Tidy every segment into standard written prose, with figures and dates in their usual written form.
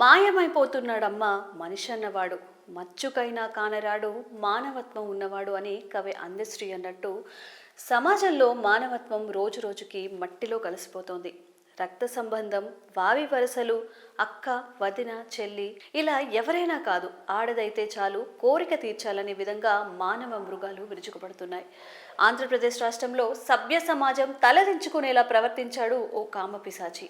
మాయమైపోతున్నాడమ్మా మనిషి అన్నవాడు, మచ్చుకైనా కానరాడు మానవత్వం ఉన్నవాడు అని కవి అందశ్రీ అన్నట్టు సమాజంలో మానవత్వం రోజు రోజుకి మట్టిలో కలిసిపోతోంది. రక్త సంబంధం, వావి వరసలు, అక్క, వదిన, చెల్లి ఇలా ఎవరైనా కాదు, ఆడదైతే చాలు కోరిక తీర్చాలనే విధంగా మానవ మృగాలు విరుచుకుపడుతున్నాయి. ఆంధ్రప్రదేశ్ రాష్ట్రంలో సభ్య సమాజం తలదించుకునేలా ప్రవర్తించాడు ఓ కామపిశాచి.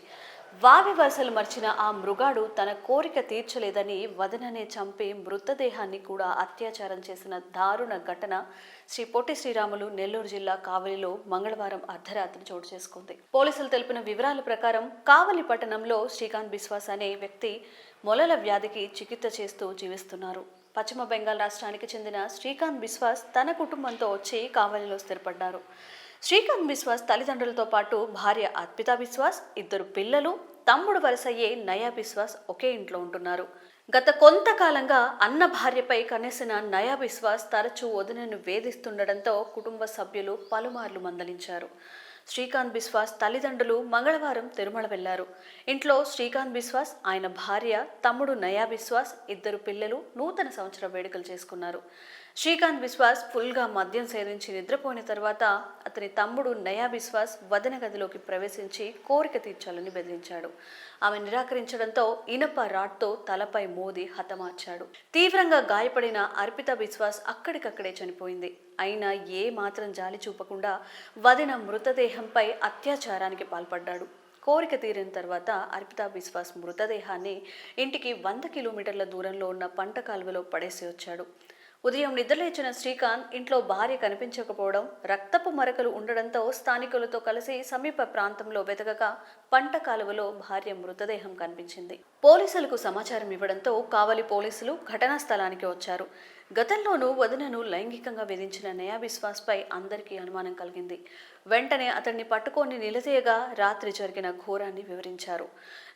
వావి వరసలు మర్చిన ఆ మృగాడు తన కోరిక తీర్చలేదని వదననే చంపి మృతదేహాన్ని కూడా అత్యాచారం చేసిన దారుణ ఘటన శ్రీ పొట్టి శ్రీరాములు నెల్లూరు జిల్లా కావలిలో మంగళవారం అర్ధరాత్రి చోటు చేసుకుంది. పోలీసులు తెలిపిన వివరాల ప్రకారం కావలి పట్టణంలో శ్రీకాంత్ బిశ్వాస్ అనే వ్యక్తి మొలల వ్యాధికి చికిత్స చేస్తూ జీవిస్తున్నారు. పశ్చిమ బెంగాల్ రాష్ట్రానికి చెందిన శ్రీకాంత్ బిశ్వాస్ తన కుటుంబంతో వచ్చి కావలిలో స్థిరపడ్డారు. శ్రీకాంత్ బిశ్వాస్ తల్లిదండ్రులతో పాటు భార్య అర్పితా బిశ్వాస్, 2 పిల్లలు, తమ్ముడు వరసయ్యే నయా బిశ్వాస్ ఒకే ఇంట్లో ఉంటున్నారు. గత కొంతకాలంగా అన్న భార్యపై కనెసిన నయా బిశ్వాస్ తరచూ వదినను వేధిస్తుండటంతో కుటుంబ సభ్యులు పలుమార్లు మందలించారు. శ్రీకాంత్ బిశ్వాస్ తల్లిదండ్రులు మంగళవారం తిరుమల వెళ్లారు. ఇంట్లో శ్రీకాంత్ బిశ్వాస్, ఆయన భార్య, తమ్ముడు నయా బిశ్వాస్, 2 పిల్లలు నూతన సంవత్సర వేడుకలు చేసుకున్నారు. శ్రీకాంత్ బిశ్వాస్ ఫుల్గా మద్యం సేవించి నిద్రపోయిన తర్వాత అతని తమ్ముడు నయా బిశ్వాస్ వదిన గదిలోకి ప్రవేశించి కోరిక తీర్చాలని బెదిరించాడు. ఆమె నిరాకరించడంతో ఇనప రాడ్తో తలపై మోది హతమార్చాడు. తీవ్రంగా గాయపడిన అర్పితా బిశ్వాస్ అక్కడికక్కడే చనిపోయింది. అయినా ఏ మాత్రం జాలి చూపకుండా వదిన మృతదేహంపై అత్యాచారానికి పాల్పడ్డాడు. కోరిక తీరిన తర్వాత అర్పితా బిశ్వాస్ మృతదేహాన్ని ఇంటికి 100 కిలోమీటర్ల దూరంలో ఉన్న పంట కాలువలో పడేసి వచ్చాడు. ఉదయం నిద్రలేచిన శ్రీకాంత్ ఇంట్లో భార్య కనిపించకపోవడం, రక్తపు మరకలు ఉండడంతో స్థానికులతో కలిసి సమీప ప్రాంతంలో వెతకగా పంట కాలువలో భార్య మృతదేహం కనిపించింది. పోలీసులకు సమాచారం ఇవ్వడంతో కావలి పోలీసులు ఘటనా స్థలానికి వచ్చారు. గతంలోనూ వదినను లైంగికంగా వేధించిన నయా బిశ్వాస్ పై అందరికీ అనుమానం కలిగింది. వెంటనే అతన్ని పట్టుకొని నిలదీయగా రాత్రి జరిగిన ఘోరాన్ని వివరించారు.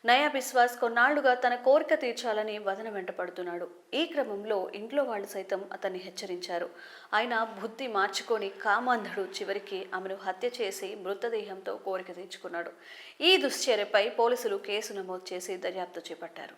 నయా బిశ్వాస్ కొన్నాళ్లుగా తన కోరిక తీర్చాలని వదన వెంటపడుతున్నాడు. ఈ క్రమంలో ఇంట్లో వాళ్ళు సైతం అతన్ని హెచ్చరించారు. ఆయన బుద్ధి మార్చుకొని కామాంధుడు చివరికి ఆమెను హత్య చేసి మృతదేహంతో కోరిక తీర్చుకున్నాడు. ఈ దుశ్చర్యపై పోలీసులు కేసు నమోదు చేసి దర్యాప్తు చేపట్టారు.